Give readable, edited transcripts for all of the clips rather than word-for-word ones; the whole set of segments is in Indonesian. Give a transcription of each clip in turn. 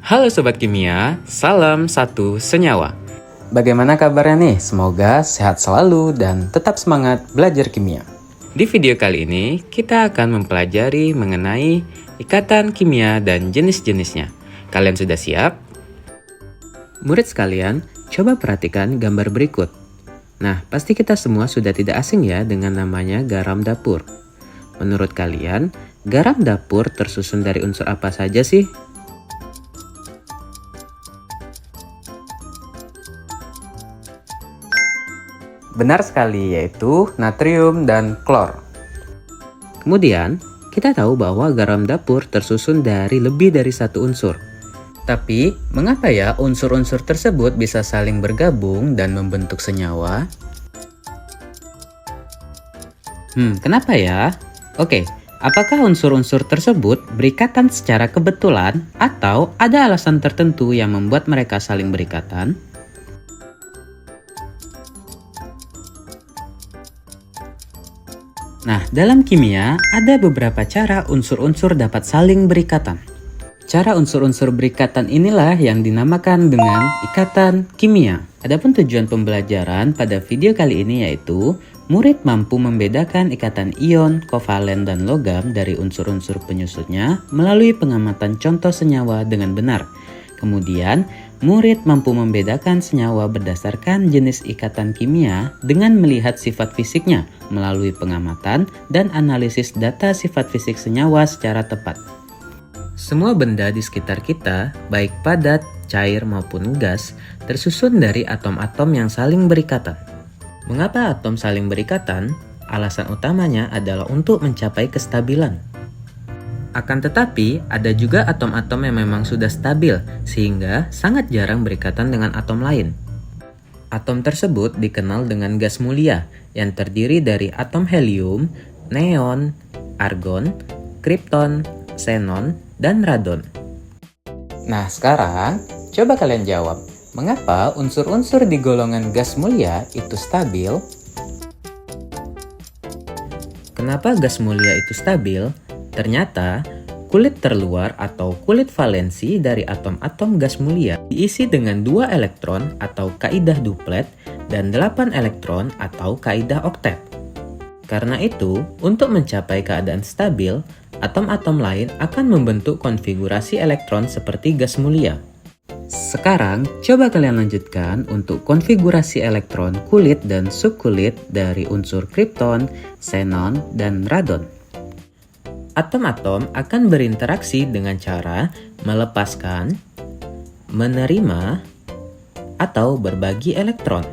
Halo Sobat Kimia, salam satu senyawa. Bagaimana kabarnya nih? Semoga sehat selalu dan tetap semangat belajar kimia. Di video kali ini, kita akan mempelajari mengenai ikatan kimia dan jenis-jenisnya. Kalian sudah siap? Murid sekalian, coba perhatikan gambar berikut. Nah, pasti kita semua sudah tidak asing ya dengan namanya garam dapur. Menurut kalian, garam dapur tersusun dari unsur apa saja sih? Benar sekali, yaitu natrium dan klor. Kemudian, kita tahu bahwa garam dapur tersusun dari lebih dari satu unsur. Tapi, mengapa ya unsur-unsur tersebut bisa saling bergabung dan membentuk senyawa? Kenapa ya? Oke, apakah unsur-unsur tersebut berikatan secara kebetulan atau ada alasan tertentu yang membuat mereka saling berikatan? Nah, dalam kimia ada beberapa cara unsur-unsur dapat saling berikatan. Cara unsur-unsur berikatan inilah yang dinamakan dengan ikatan kimia. Adapun tujuan pembelajaran pada video kali ini yaitu murid mampu membedakan ikatan ion, kovalen, dan logam dari unsur-unsur penyusunnya melalui pengamatan contoh senyawa dengan benar. Kemudian, murid mampu membedakan senyawa berdasarkan jenis ikatan kimia dengan melihat sifat fisiknya melalui pengamatan dan analisis data sifat fisik senyawa secara tepat. Semua benda di sekitar kita, baik padat, cair maupun gas, tersusun dari atom-atom yang saling berikatan. Mengapa atom saling berikatan? Alasan utamanya adalah untuk mencapai kestabilan. Akan tetapi, ada juga atom-atom yang memang sudah stabil, sehingga sangat jarang berikatan dengan atom lain. Atom tersebut dikenal dengan gas mulia, yang terdiri dari atom helium, neon, argon, kripton, xenon, dan radon. Nah, sekarang coba kalian jawab, mengapa unsur-unsur di golongan gas mulia itu stabil? Kenapa gas mulia itu stabil? Ternyata, kulit terluar atau kulit valensi dari atom-atom gas mulia diisi dengan 2 elektron atau kaidah duplet dan 8 elektron atau kaidah oktet. Karena itu, untuk mencapai keadaan stabil, atom-atom lain akan membentuk konfigurasi elektron seperti gas mulia. Sekarang, coba kalian lanjutkan untuk konfigurasi elektron kulit dan subkulit dari unsur kripton, xenon, dan radon. Atom-atom akan berinteraksi dengan cara melepaskan, menerima, atau berbagi elektron.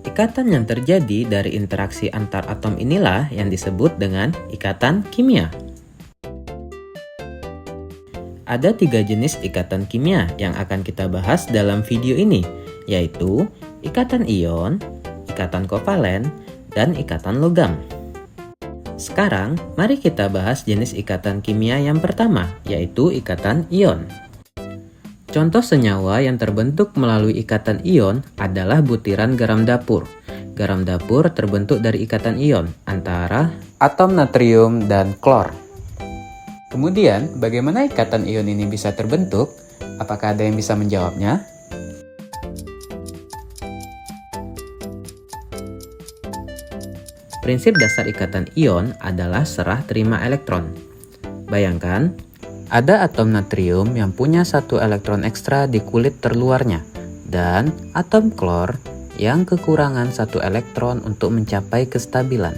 Ikatan yang terjadi dari interaksi antar atom inilah yang disebut dengan ikatan kimia. Ada 3 jenis ikatan kimia yang akan kita bahas dalam video ini, yaitu ikatan ion, ikatan kovalen, dan ikatan logam. Sekarang, mari kita bahas jenis ikatan kimia yang pertama, yaitu ikatan ion. Contoh senyawa yang terbentuk melalui ikatan ion adalah butiran garam dapur. Garam dapur terbentuk dari ikatan ion antara atom natrium dan klor. Kemudian, bagaimana ikatan ion ini bisa terbentuk? Apakah ada yang bisa menjawabnya? Prinsip dasar ikatan ion adalah serah terima elektron. Bayangkan, ada atom natrium yang punya 1 elektron ekstra di kulit terluarnya, dan atom klor yang kekurangan 1 elektron untuk mencapai kestabilan.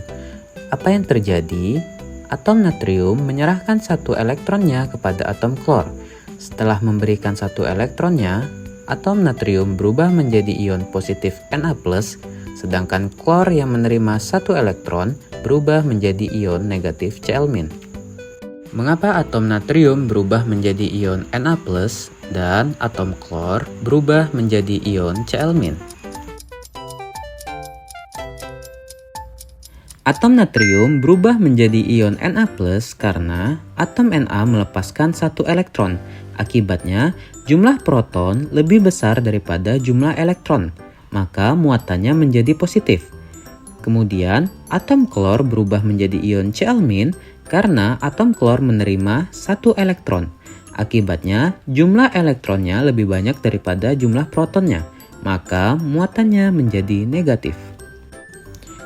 Apa yang terjadi? Atom natrium menyerahkan 1 elektronnya kepada atom klor. Setelah memberikan 1 elektronnya, atom natrium berubah menjadi ion positif Na+, sedangkan klor yang menerima 1 elektron berubah menjadi ion negatif Cl-. Mengapa atom natrium berubah menjadi ion Na+, dan atom klor berubah menjadi ion Cl-? Atom natrium berubah menjadi ion Na+ karena atom Na melepaskan 1 elektron. Akibatnya, jumlah proton lebih besar daripada jumlah elektron, maka muatannya menjadi positif. Kemudian, atom klor berubah menjadi ion Cl- karena atom klor menerima 1 elektron. Akibatnya, jumlah elektronnya lebih banyak daripada jumlah protonnya, maka muatannya menjadi negatif.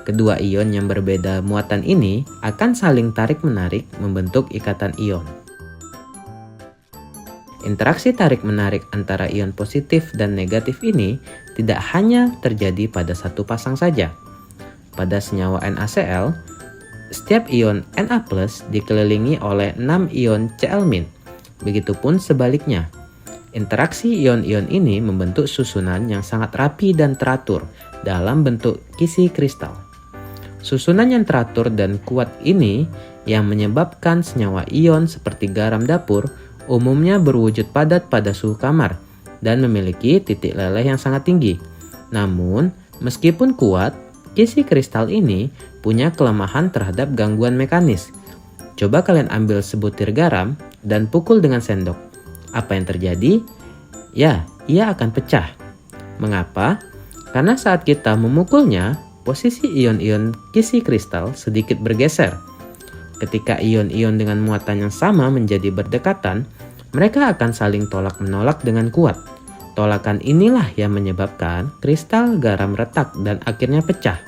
Kedua ion yang berbeda muatan ini akan saling tarik-menarik membentuk ikatan ion. Interaksi tarik-menarik antara ion positif dan negatif ini tidak hanya terjadi pada satu pasang saja. Pada senyawa NaCl, setiap ion Na+ dikelilingi oleh 6 ion Cl-. Begitupun sebaliknya. Interaksi ion-ion ini membentuk susunan yang sangat rapi dan teratur dalam bentuk kisi kristal. Susunan yang teratur dan kuat ini yang menyebabkan senyawa ion seperti garam dapur umumnya berwujud padat pada suhu kamar dan memiliki titik leleh yang sangat tinggi. Namun, meskipun kuat, kisi kristal ini punya kelemahan terhadap gangguan mekanis. Coba kalian ambil sebutir garam dan pukul dengan sendok. Apa yang terjadi? Ya, ia akan pecah. Mengapa? Karena saat kita memukulnya, posisi ion-ion kisi kristal sedikit bergeser. Ketika ion-ion dengan muatan yang sama menjadi berdekatan, mereka akan saling tolak-menolak dengan kuat. Tolakan inilah yang menyebabkan kristal garam retak dan akhirnya pecah.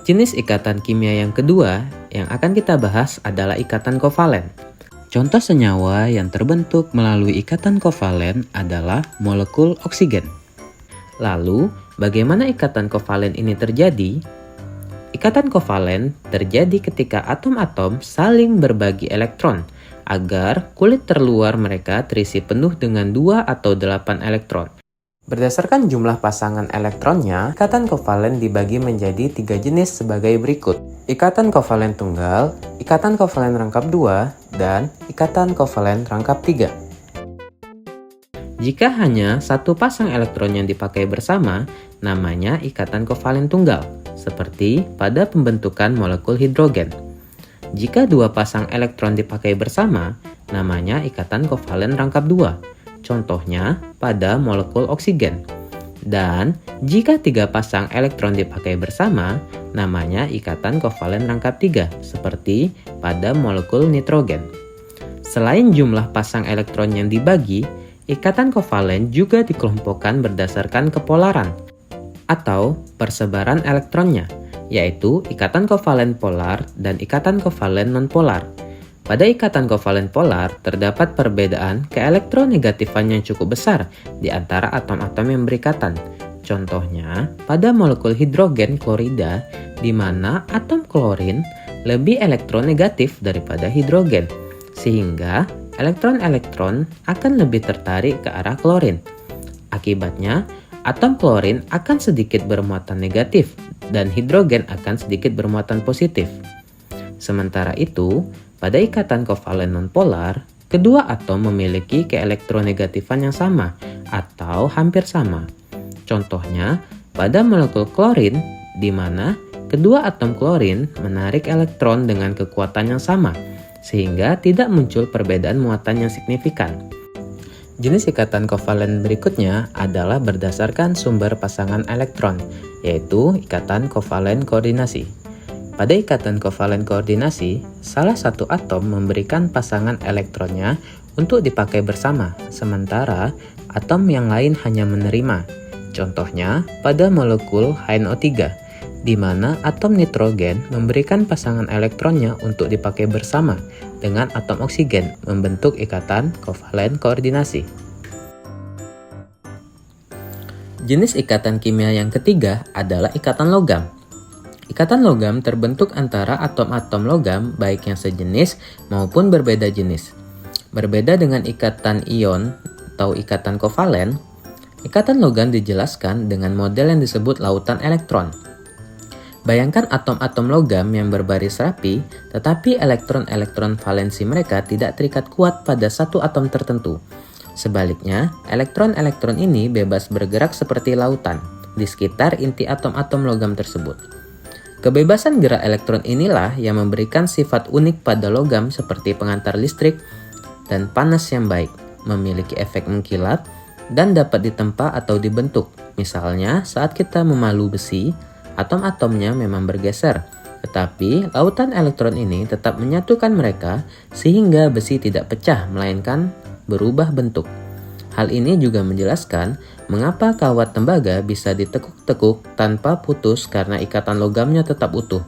Jenis ikatan kimia yang kedua yang akan kita bahas adalah ikatan kovalen. Contoh senyawa yang terbentuk melalui ikatan kovalen adalah molekul oksigen. Lalu, bagaimana ikatan kovalen ini terjadi? Ikatan kovalen terjadi ketika atom-atom saling berbagi elektron agar kulit terluar mereka terisi penuh dengan 2 atau 8 elektron. Berdasarkan jumlah pasangan elektronnya, ikatan kovalen dibagi menjadi 3 jenis sebagai berikut. Ikatan kovalen tunggal, ikatan kovalen rangkap 2, dan ikatan kovalen rangkap 3. Jika hanya satu pasang elektron yang dipakai bersama, namanya ikatan kovalen tunggal, seperti pada pembentukan molekul hidrogen. Jika 2 pasang elektron dipakai bersama, namanya ikatan kovalen rangkap 2, contohnya pada molekul oksigen. Dan jika 3 pasang elektron dipakai bersama, namanya ikatan kovalen rangkap 3, seperti pada molekul nitrogen. Selain jumlah pasang elektron yang dibagi, ikatan kovalen juga dikelompokkan berdasarkan kepolaran atau persebaran elektronnya, yaitu ikatan kovalen polar dan ikatan kovalen nonpolar. Pada ikatan kovalen polar, terdapat perbedaan keelektronegatifan yang cukup besar di antara atom-atom yang berikatan. Contohnya, pada molekul hidrogen klorida, di mana atom klorin lebih elektronegatif daripada hidrogen, sehingga elektron-elektron akan lebih tertarik ke arah klorin. Akibatnya, atom klorin akan sedikit bermuatan negatif dan hidrogen akan sedikit bermuatan positif. Sementara itu, pada ikatan kovalen nonpolar, kedua atom memiliki keelektronegatifan yang sama atau hampir sama. Contohnya, pada molekul klorin, di mana kedua atom klorin menarik elektron dengan kekuatan yang sama, sehingga tidak muncul perbedaan muatan yang signifikan. Jenis ikatan kovalen berikutnya adalah berdasarkan sumber pasangan elektron, yaitu ikatan kovalen koordinasi. Pada ikatan kovalen koordinasi, salah satu atom memberikan pasangan elektronnya untuk dipakai bersama, sementara atom yang lain hanya menerima. Contohnya pada molekul HNO3, di mana atom nitrogen memberikan pasangan elektronnya untuk dipakai bersama dengan atom oksigen membentuk ikatan kovalen koordinasi. Jenis ikatan kimia yang ketiga adalah ikatan logam. Ikatan logam terbentuk antara atom-atom logam baik yang sejenis maupun berbeda jenis. Berbeda dengan ikatan ion atau ikatan kovalen, ikatan logam dijelaskan dengan model yang disebut lautan elektron. Bayangkan atom-atom logam yang berbaris rapi, tetapi elektron-elektron valensi mereka tidak terikat kuat pada satu atom tertentu. Sebaliknya, elektron-elektron ini bebas bergerak seperti lautan di sekitar inti atom-atom logam tersebut. Kebebasan gerak elektron inilah yang memberikan sifat unik pada logam seperti pengantar listrik dan panas yang baik, memiliki efek mengkilat, dan dapat ditempa atau dibentuk. Misalnya, saat kita memalu besi, atom-atomnya memang bergeser, tetapi lautan elektron ini tetap menyatukan mereka sehingga besi tidak pecah, melainkan berubah bentuk. Hal ini juga menjelaskan mengapa kawat tembaga bisa ditekuk-tekuk tanpa putus karena ikatan logamnya tetap utuh.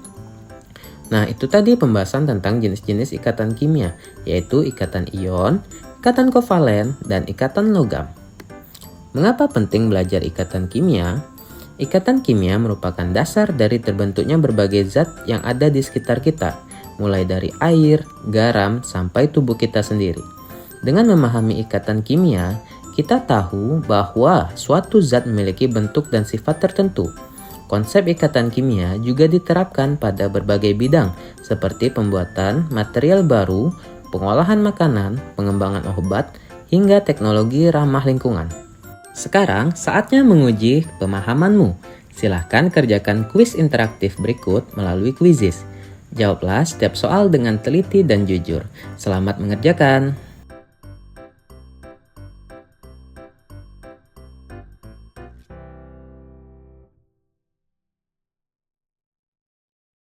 Nah, itu tadi pembahasan tentang jenis-jenis ikatan kimia, yaitu ikatan ion, ikatan kovalen, dan ikatan logam. Mengapa penting belajar ikatan kimia? Ikatan kimia merupakan dasar dari terbentuknya berbagai zat yang ada di sekitar kita, mulai dari air, garam, sampai tubuh kita sendiri. Dengan memahami ikatan kimia, kita tahu bahwa suatu zat memiliki bentuk dan sifat tertentu. Konsep ikatan kimia juga diterapkan pada berbagai bidang, seperti pembuatan material baru, pengolahan makanan, pengembangan obat, hingga teknologi ramah lingkungan. Sekarang saatnya menguji pemahamanmu. Silahkan kerjakan kuis interaktif berikut melalui Quizizz. Jawablah setiap soal dengan teliti dan jujur. Selamat mengerjakan!